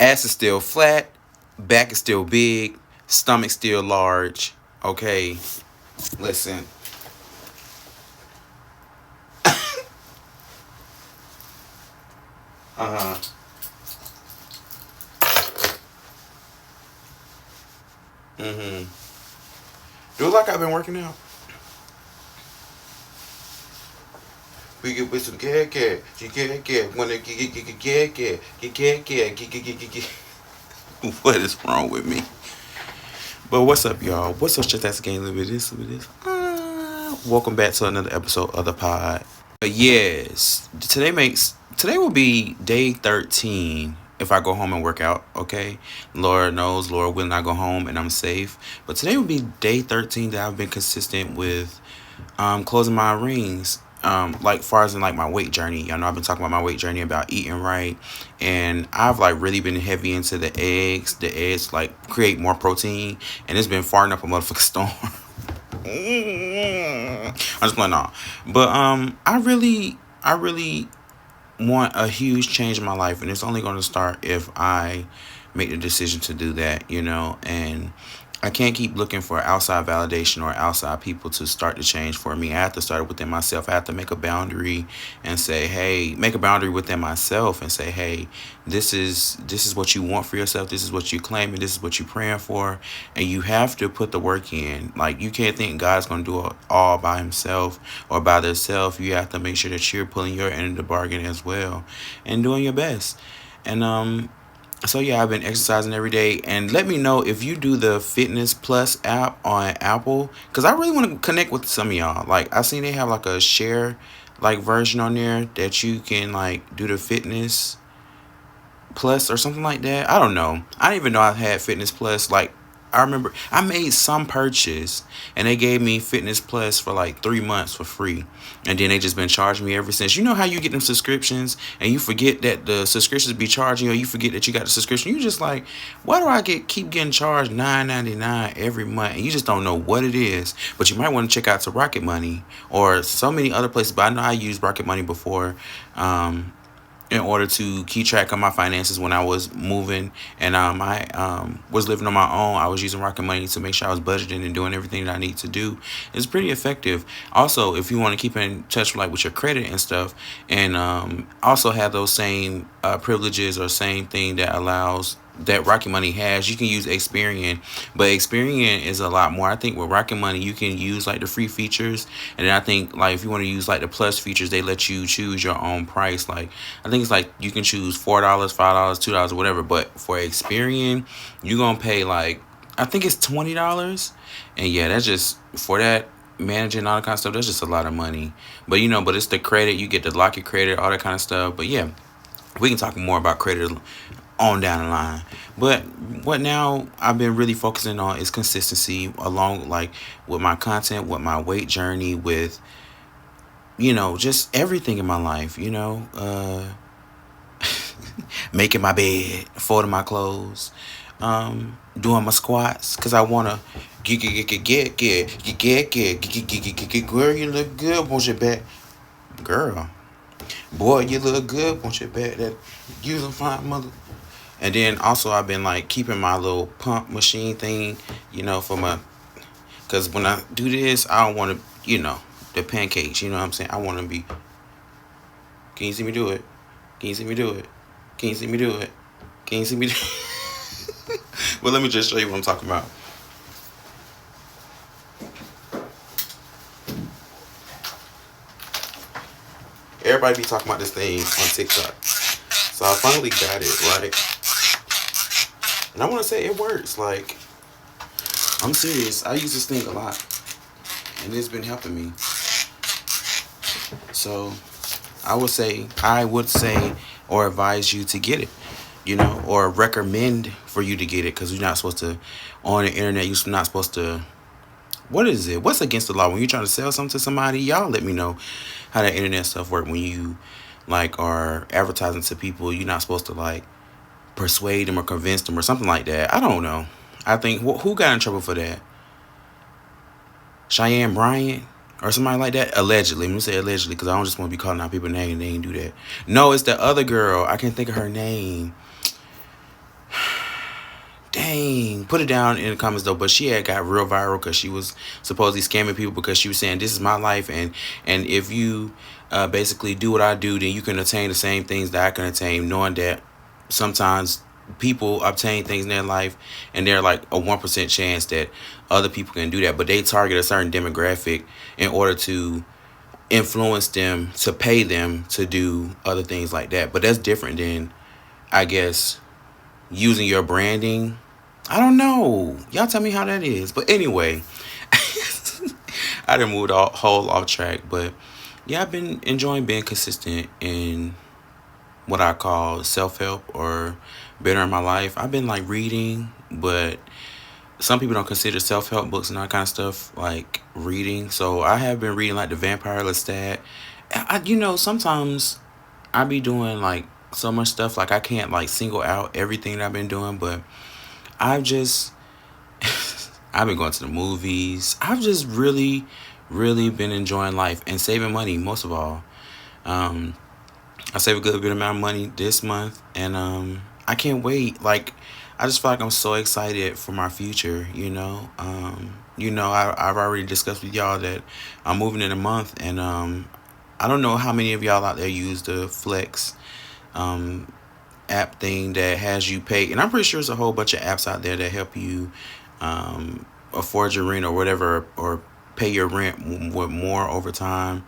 Ass is still flat, back is still big, stomach still large. Okay, listen. Uh huh. Mm-hmm. Do it like I've been working out. We get with some get, she get, wanna get. What is wrong with me? But what's up, y'all? What's up, shit that's game? A little bit of this, a little bit of this. Welcome back to another episode of the pod. But yes, today will be day 13 if I go home and work out. Okay, Lord knows, Lord willing, I go home and I'm safe. But today will be day 13 that I've been consistent with closing my rings. Like far as in like my weight journey. Y'all know I've been talking about my weight journey about eating right. And I've like really been heavy into the eggs. The eggs like create more protein. And it's been farting up a motherfucking storm. I'm just playing off. But I really want a huge change in my life, and it's only going to start if I make the decision to do that, and I can't keep looking for outside validation or outside people to start the change for me. I have to start it within myself. I have to make a boundary and say, hey, make a boundary within myself and say, hey, this is what you want for yourself. This is what you claim, and this is what you're praying for. And you have to put the work in. Like, you can't think God's going to do it all by himself or by themselves. You have to make sure that you're pulling your end of the bargain as well and doing your best. And so yeah, I've been exercising every day, and let me know if you do the Fitness Plus app on Apple, because I really want to connect with some of y'all. Like, I seen they have like a share like version on there that you can like do the Fitness Plus or something like that. I don't know. I didn't even know I had Fitness Plus. Like, I remember I made some purchase and they gave me Fitness Plus for like 3 months for free. And then they just been charging me ever since. You know how you get them subscriptions and you forget that the subscriptions be charging, or you forget that you got the subscription. You just like, why do I keep getting charged $9.99 every month? And you just don't know what it is. But you might want to check out to Rocket Money or so many other places. But I know I used Rocket Money before. In order to keep track of my finances when I was moving, and I was living on my own. I was using Rocket Money to make sure I was budgeting and doing everything that I need to do. It's pretty effective. Also, if you want to keep in touch like with your credit and stuff, and also have those same privileges or same thing that Rocket Money has, you can use Experian. But Experian is a lot more. I think with Rocket Money you can use like the free features, and then I think like if you want to use like the plus features, they let you choose your own price. Like, I think it's like you can choose $4, $5, $2, or whatever. But for Experian, you're gonna pay like, I think it's $20. And yeah, that's just for that managing all that kind of stuff. That's just a lot of money. But but it's the credit. You get to lock your credit, all that kind of stuff. But yeah, we can talk more about credit on down the line. But what now I've been really focusing on is consistency, along like with my content, with my weight journey, with just everything in my life, making my bed, folding my clothes, doing my squats, because I want to get, girl, you look good, won't you bet? Girl, boy, you look good, won't you bet that you's a fine mother. And then also I've been like keeping my little pump machine thing, for my, because when I do this, I don't want to, the pancakes, you know what I'm saying? I want to be, can you see me do it? Can you see me do it? Can you see me do it? Can you see me do it? Well, let me just show you what I'm talking about. Everybody be talking about this thing on TikTok. So I finally got it, right? And I want to say it works. Like, I'm serious. I use this thing a lot. And it's been helping me. So I would say or advise you to get it, or recommend for you to get it, because you're not supposed to, on the internet, you're not supposed to, what is it? What's against the law? When you're trying to sell something to somebody, y'all let me know how that internet stuff work. When you like are advertising to people, you're not supposed to like persuade them or convince them or something like that. I don't know. I think who got in trouble for that? Cheyenne Bryant or somebody like that? Allegedly. Let me say allegedly, because I don't just want to be calling out people's name and they ain't do that. No, it's the other girl. I can't think of her name. dang, put it down in the comments though. But she had got real viral because she was supposedly scamming people because she was saying this is my life, and if you basically do what I do, then you can attain the same things that I can attain, knowing that sometimes people obtain things in their life and they're like a 1% chance that other people can do that, but they target a certain demographic in order to influence them to pay them to do other things like that. But that's different than, I guess, using your branding. I don't know. Y'all tell me how that is. But anyway, I didn't move the whole off track. But yeah, I've been enjoying being consistent in what I call self help or bettering my life. I've been like reading, but some people don't consider self help books and that kind of stuff like reading. So I have been reading like The Vampire Lestat. Sometimes I be doing like so much stuff like I can't like single out everything that I've been doing, but I've just I've been going to the movies. I've just really, really been enjoying life and saving money most of all. Um, I save a good bit amount of money this month, and I can't wait. Like, I just feel like I'm so excited for my future. I've already discussed with y'all that I'm moving in a month, and I don't know how many of y'all out there use the Flex um, app thing that has you pay, and I'm pretty sure there's a whole bunch of apps out there that help you afford your rent or whatever, or pay your rent with more over time.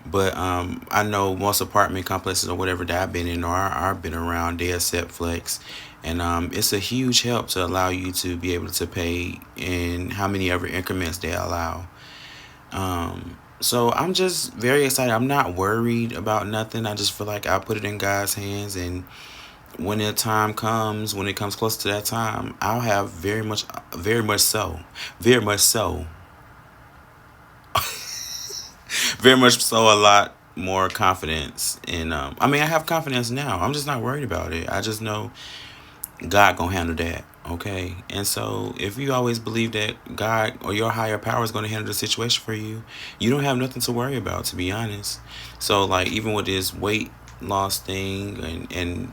But I know most apartment complexes or whatever that I've been in or I've been around, they accept Flex. And it's a huge help to allow you to be able to pay in how many ever increments they allow. So I'm just very excited. I'm not worried about nothing. I just feel like I put it in God's hands. And when the time comes, when it comes close to that time, I'll have very much so very much so a lot more confidence in I have confidence now. I'm just not worried about it. I just know God gonna handle that. Okay. And so if you always believe that God or your higher power is gonna handle the situation for you, you don't have nothing to worry about, to be honest. So like even with this weight loss thing and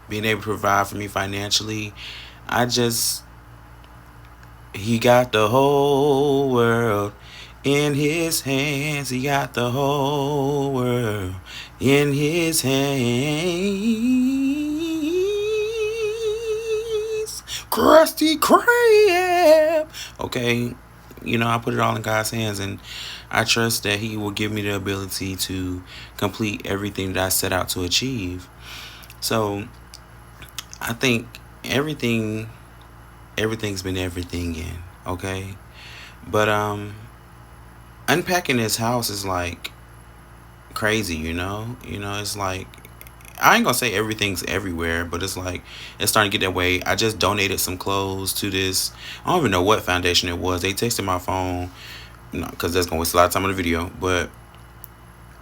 being able to provide for me financially, I just he got the whole world in his hands. He got the whole world in his hands. Krusty Krab. Okay, I put it all in God's hands, and I trust that He will give me the ability to complete everything that I set out to achieve. So I think everything's been everything in. Okay, but unpacking this house is like crazy, it's like I ain't gonna say everything's everywhere, but it's like it's starting to get that way. I just donated some clothes to this, I don't even know what foundation it was. They texted my phone, because that's gonna waste a lot of time on the video, but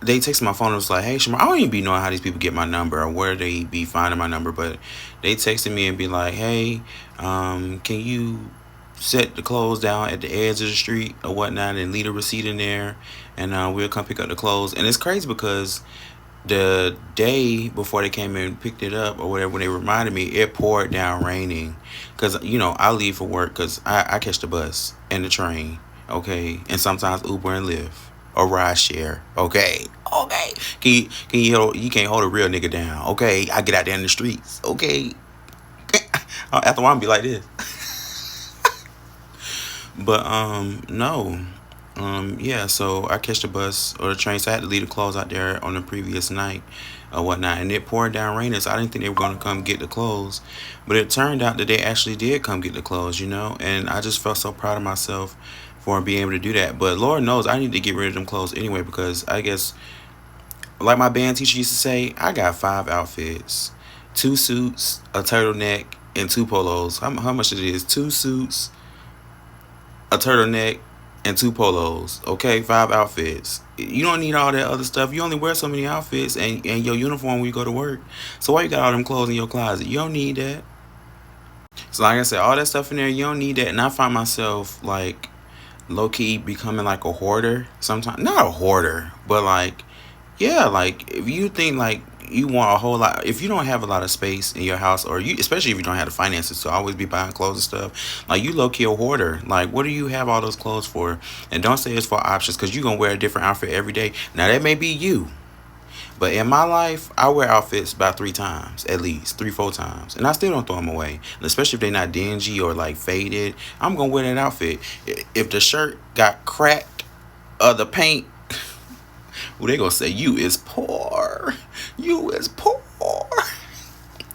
they texted my phone and was like, hey Shamar, I don't even be knowing how these people get my number or where they be finding my number, but they texted me and be like, hey, can you set the clothes down at the edge of the street or whatnot and leave a receipt in there, and we'll come pick up the clothes. And it's crazy because the day before they came and picked it up or whatever, when they reminded me, it poured down raining, because I leave for work because I catch the bus and the train, okay, and sometimes Uber and Lyft or ride share, okay. You can't hold a real nigga down, okay. I get out there in the streets, okay. After a while, I'm be like this. But no. Yeah, so I catch the bus or the train, so I had to leave the clothes out there on the previous night or whatnot, and it poured down raining, so I didn't think they were going to come get the clothes, but it turned out that they actually did come get the clothes, and I just felt so proud of myself for being able to do that. But Lord knows I need to get rid of them clothes anyway, because I guess, like my band teacher used to say, I got 5 outfits: 2 suits, a turtleneck, and 2 polos. How much it is? 2 suits, a turtleneck, and 2 polos. Okay, 5 outfits. You don't need all that other stuff. You only wear so many outfits and your uniform when you go to work. So why you got all them clothes in your closet? You don't need that. So like I said, all that stuff in there, you don't need that. And I find myself like low key becoming like a hoarder sometimes. Not a hoarder, but like, yeah, like if you think like you want a whole lot. If you don't have a lot of space in your house, or you, especially if you don't have the finances to always be buying clothes and stuff, like you low key a hoarder. Like, what do you have all those clothes for? And don't say it's for options, because you're gonna wear a different outfit every day. Now that may be you, but in my life, I wear outfits about 3 times, at least 3, 4 times, and I still don't throw them away. And especially if they're not dingy or like faded, I'm gonna wear that outfit. If the shirt got cracked or the paint, well, they gonna say you is poor, you is poor.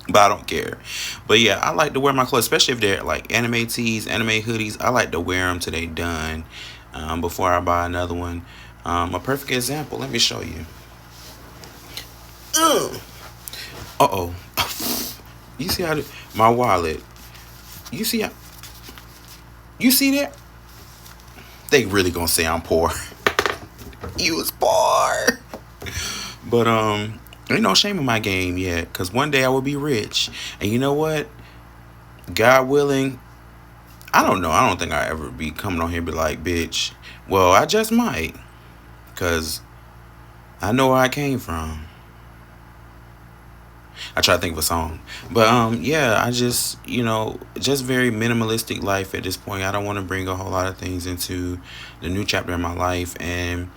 But I don't care. But yeah, I like to wear my clothes, especially if they're like anime tees, anime hoodies. I like to wear them till they done, before I buy another one. A perfect example. Let me show you. Uh oh. You see how my wallet? You see how? You see that? They really gonna say I'm poor. You was poor. But ain't no shame in my game yet, cause one day I will be rich. And you know what? God willing, I don't know. I don't think I ever be coming on here and be like, bitch. Well, I just might, cause I know where I came from. I try to think of a song, but yeah, I just, just very minimalistic life at this point. I don't want to bring a whole lot of things into the new chapter in my life, and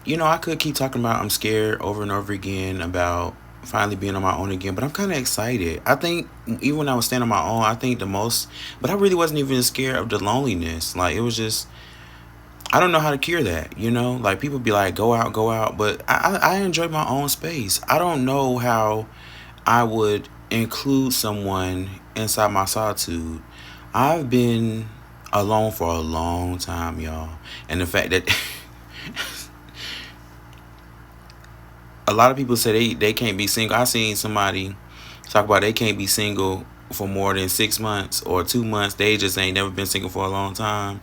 I could keep talking about I'm scared over and over again about finally being on my own again, but I'm kind of excited. I think even when I was standing on my own, I think the most, but I really wasn't even scared of the loneliness. Like, it was just, I don't know how to cure that, Like, people be like, go out, but I enjoy my own space. I don't know how I would include someone inside my solitude. I've been alone for a long time, y'all. And the fact that a lot of people say they can't be single. I seen somebody talk about they can't be single for more than 6 months or 2 months. They just ain't never been single for a long time.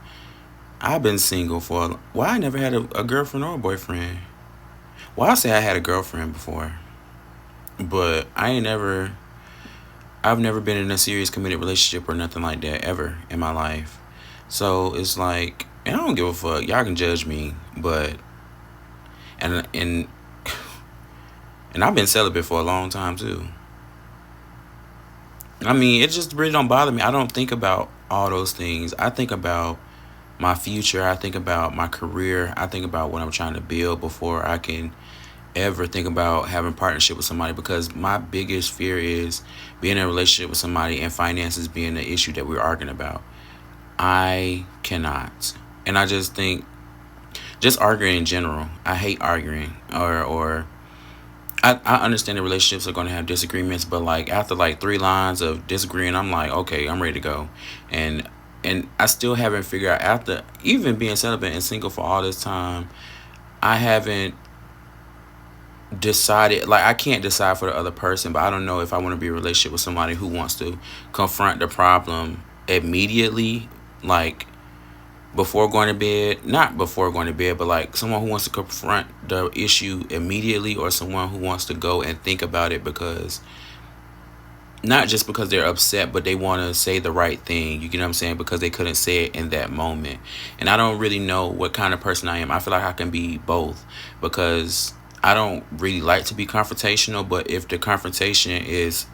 I've been single well, I never had a girlfriend or a boyfriend. Well, I say I had a girlfriend before, but I've never been in a serious committed relationship or nothing like that ever in my life. So it's like, and I don't give a fuck. Y'all can judge me, but and and I've been celibate for a long time too. I mean, it just really don't bother me. I don't think about all those things. I think about my future. I think about my career. I think about what I'm trying to build before I can ever think about having partnership with somebody, because my biggest fear is being in a relationship with somebody and finances being the issue that we're arguing about. I cannot. And I just think, just arguing in general, I hate arguing, or I understand the relationships are going to have disagreements, but like after like 3 lines of disagreeing, I'm like, okay, I'm ready to go. And I still haven't figured out, after even being celibate and single for all this time, I haven't decided, like, I can't decide for the other person, but I don't know if I want to be in a relationship with somebody who wants to confront the problem immediately, like before going to bed, not before going to bed, but like someone who wants to confront the issue immediately, or someone who wants to go and think about it, because not just because they're upset, but they want to say the right thing. You get what I'm saying? Because they couldn't say it in that moment. And I don't really know what kind of person I am. I feel like I can be both, because I don't really like to be confrontational. But if the confrontation is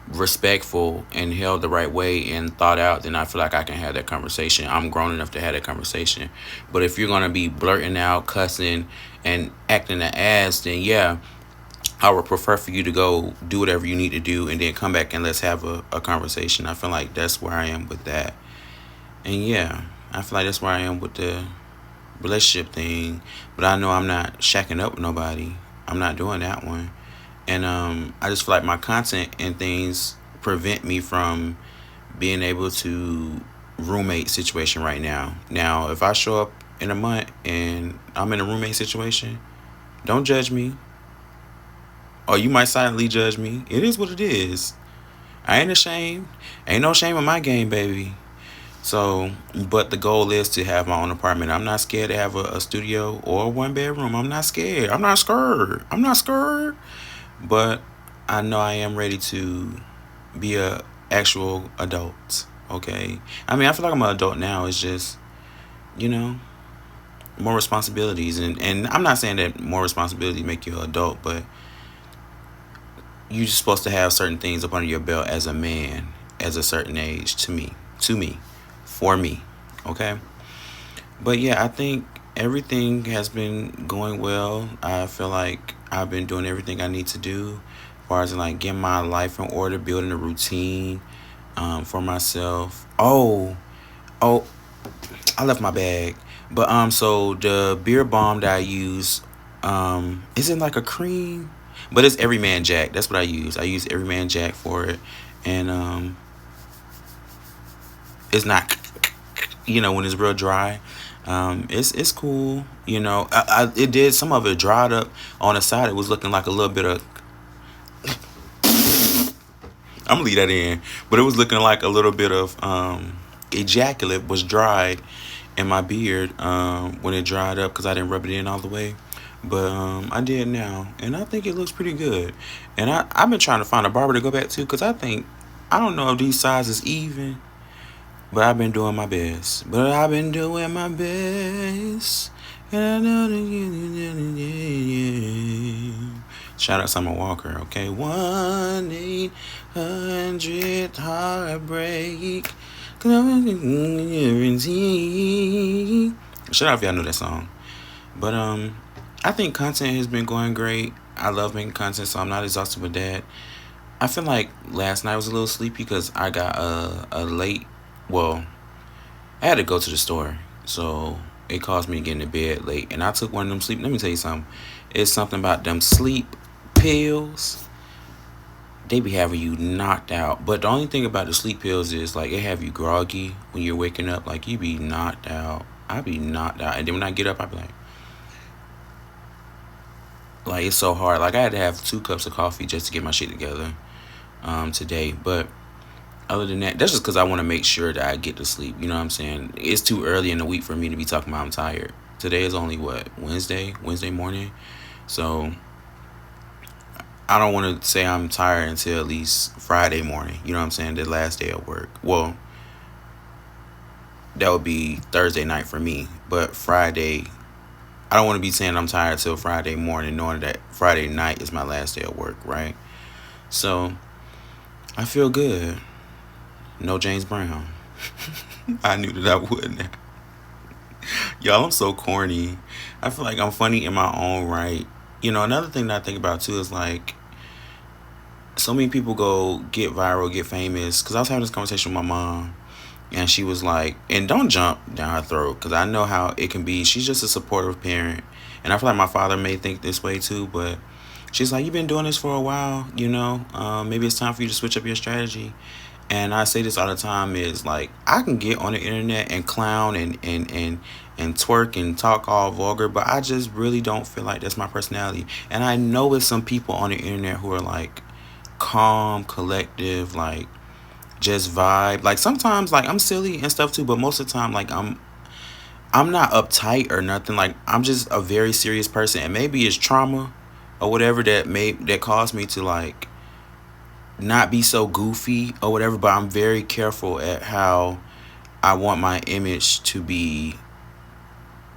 respectful and held the right way and thought out, then I feel like I can have that conversation. I'm grown enough to have that conversation. But if you're going to be blurting out, cussing, and acting an ass, then yeah, I would prefer for you to go do whatever you need to do and then come back and let's have a conversation. I feel like that's where I am with that. And yeah, I feel like that's where I am with the relationship thing. But I know I'm not shacking up with nobody. I'm not doing that one. And I just feel like my content and things prevent me from being able to roommate situation right now. Now, if I show up in a month and I'm in a roommate situation, don't judge me. Or you might silently judge me. It is what it is. I ain't ashamed. Ain't no shame in my game, baby. So, but the goal is to have my own apartment. I'm not scared to have a studio or a 1 bedroom. I'm not scared. I'm not scared. I'm not scared. But I know I am ready to be a actual adult. Okay. I mean, I feel like I'm an adult now. It's just, you know, more responsibilities. And I'm not saying that more responsibilities make you an adult, but you're supposed to have certain things up under your belt as a man, as a certain age. To me, for me, okay. But yeah, I think everything has been going well. I feel like I've been doing everything I need to do, as far as like getting my life in order, building a routine for myself. Oh, I left my bag. But so the beer bomb that I use, isn't like a cream, but it's Everyman Jack. That's what I use. I use Everyman Jack for it, and it's not, when it's real dry. It's cool. It did, some of it dried up on the side. It was looking like a little bit of. I'm gonna leave that in, but it was looking like a little bit of ejaculate was dried in my beard when it dried up because I didn't rub it in all the way. But I did now, and I think it looks pretty good. And I've been trying to find a barber to go back to because I don't know if these sizes even, but I've been doing my best. But I've been doing my best. And I know that shout out Summer Walker, okay? 1-800 heartbreak. Shout out if y'all know that song. But I think content has been going great. I love making content, so I'm not exhausted with that. I feel like last night was a little sleepy because I got a late. Well, I had to go to the store, so it caused me to get into bed late. And I took one of them sleep. Let me tell you something. It's something about them sleep pills. They be having you knocked out. But the only thing about the sleep pills is like it have you groggy when you're waking up. Like you be knocked out. I be knocked out, and then when I get up, I be like it's so hard. Like I had to have 2 cups of coffee just to get my shit together today. But other than that, that's just because I want to make sure that I get to sleep. You know what I'm saying? It's too early in the week for me to be talking about I'm tired. Today is only what, Wednesday morning. So I don't want to say I'm tired until at least Friday morning. You know what I'm saying? The last day of work. Well, that would be Thursday night for me. But Friday, I don't want to be saying I'm tired till Friday morning, knowing that Friday night is my last day of work, right? So I feel good. No James Brown. I knew that I would now. Y'all, I'm so corny. I feel like I'm funny in my own right. Another thing that I think about too is like so many people go get viral, get famous. Because I was having this conversation with my mom, and she was like, and don't jump down her throat because I know how it can be. She's just a supportive parent. And I feel like my father may think this way too, but she's like, you've been doing this for a while, maybe it's time for you to switch up your strategy. And I say this all the time is like I can get on the internet and clown and twerk and talk all vulgar, but I just really don't feel like that's my personality. And I know it's some people on the internet who are like calm, collective, like just vibe. Like sometimes like I'm silly and stuff too, but most of the time like I'm not uptight or nothing. Like I'm just a very serious person, and maybe it's trauma or whatever that caused me to like not be so goofy or whatever, but I'm very careful at how I want my image to be,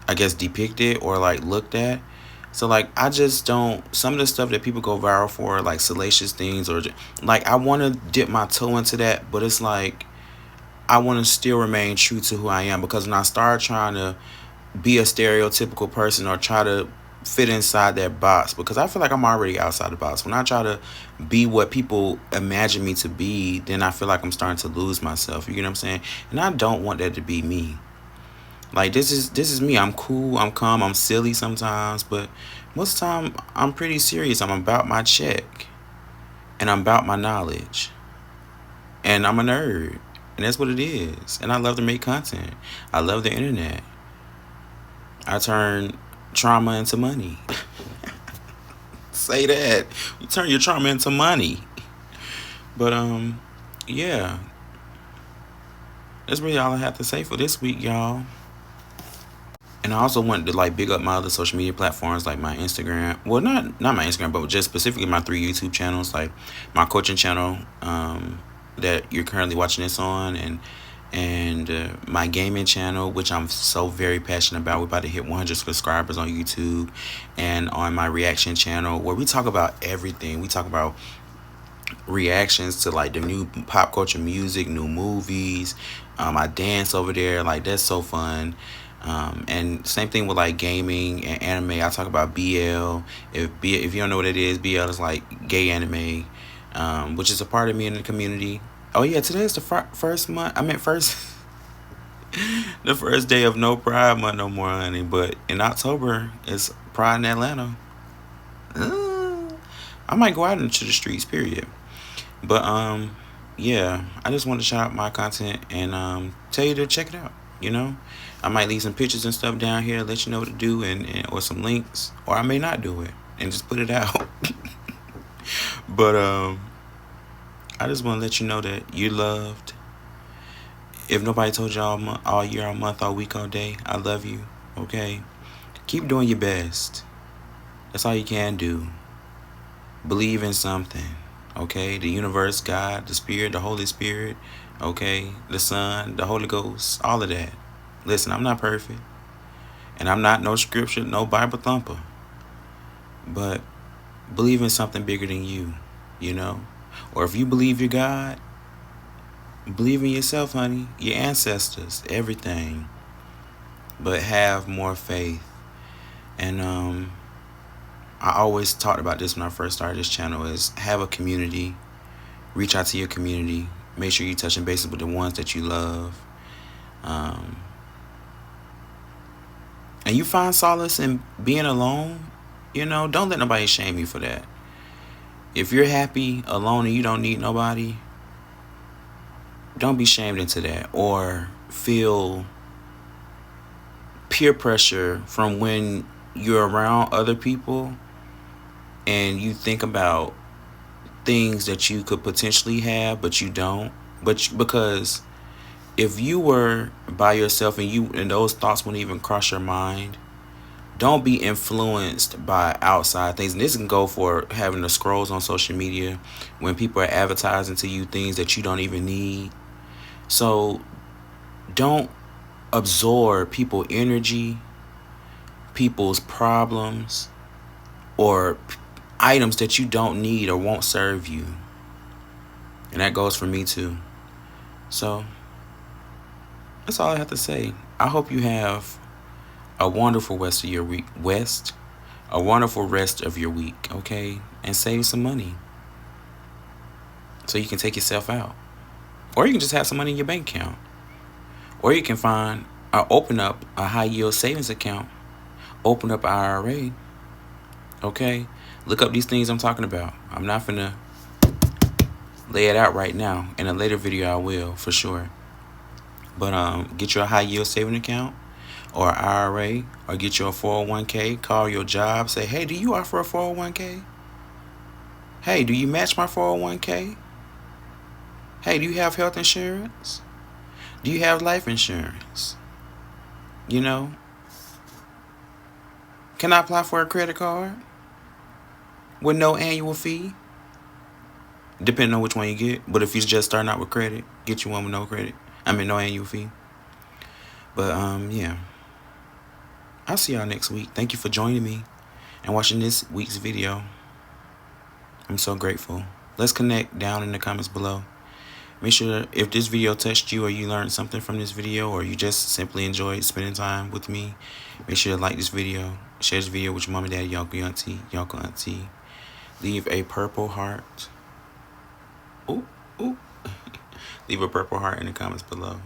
I guess, depicted or like looked at. So like I just don't, some of the stuff that people go viral for, like salacious things or like I want to dip my toe into that, but it's like I want to still remain true to who I am, because when I start trying to be a stereotypical person or try to fit inside that box, because I feel like I'm already outside the box. When I try to be what people imagine me to be, then I feel like I'm starting to lose myself. You get what I'm saying? And I don't want that to be me. Like this is me. I'm cool, I'm calm, I'm silly sometimes, but most of the time I'm pretty serious. I'm about my check and I'm about my knowledge. And I'm a nerd. And that's what it is. And I love to make content. I love the internet. I turn trauma into money. Say that. You turn your trauma into money. But yeah. That's really all I have to say for this week, y'all. And I also wanted to like big up my other social media platforms, like my Instagram. Well, not my Instagram, but just specifically my 3 YouTube channels, like my coaching channel that you're currently watching this on, and my gaming channel, which I'm so very passionate about. We're about to hit 100 subscribers on YouTube, and on my reaction channel, where we talk about everything. We talk about reactions to like the new pop culture music, new movies. I dance over there, like that's so fun. And same thing with like gaming and anime. I talk about BL. If you don't know what it is, BL is like gay anime, which is a part of me in the community. Oh yeah, today is the first month. I meant first the first day of no Pride Month no more, honey. But in October it's Pride in Atlanta. Uh, I might go out into the streets. Period. But yeah, I just want to shout out my content and tell you to check it out. You know, I might leave some pictures and stuff down here, let you know what to do, and or some links, or I may not do it and just put it out. But I just want to let you know that you're loved. If nobody told you all year, all month, all week, all day, I love you. Okay, keep doing your best. That's all you can do. Believe in something. Okay, the universe, God, the Spirit, the Holy Spirit. Okay, the Son, the Holy Ghost, all of that. Listen, I'm not perfect, and I'm not no scripture, no Bible thumper. But believe in something bigger than you. You know, or if you believe you're God, believe in yourself, honey, your ancestors, everything. But have more faith. And I always talked about this when I first started this channel: is have a community. Reach out to your community. Make sure you're touching bases with the ones that you love. Um, and you find solace in being alone. You know, don't let nobody shame you for that. If you're happy alone and you don't need nobody, don't be shamed into that or feel peer pressure from when you're around other people and you think about things that you could potentially have but you don't. Because if you were by yourself and those thoughts wouldn't even cross your mind, don't be influenced by outside things. And this can go for having the scrolls on social media when people are advertising to you things that you don't even need. So don't absorb people's energy, people's problems, or items that you don't need or won't serve you. And that goes for me too. So that's all I have to say. I hope you have a wonderful rest of your week. A wonderful rest of your week, okay? And save some money so you can take yourself out. Or you can just have some money in your bank account. Or you can find or open up a high yield savings account. Open up an IRA. Okay? Look up these things I'm talking about. I'm not finna lay it out right now. In a later video I will, for sure. But get you a high yield saving account or IRA, or get you a 401k. Call your job. Say, hey, do you offer a 401k? Hey, do you match my 401k? Hey, do you have health insurance? Do you have life insurance? You know, can I apply for a credit card with no annual fee? Depending on which one you get. But if you're just starting out with credit, get you one with no credit. No annual fee. But yeah. I'll see y'all next week. Thank you for joining me and watching this week's video. I'm so grateful. Let's connect down in the comments below. Make sure if this video touched you or you learned something from this video or you just simply enjoyed spending time with me, make sure to like this video, share this video with your mom and dad, your uncle, auntie. Leave a purple heart. Ooh, ooh. Leave a purple heart in the comments below.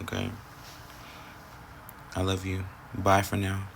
Okay? I love you. Bye for now.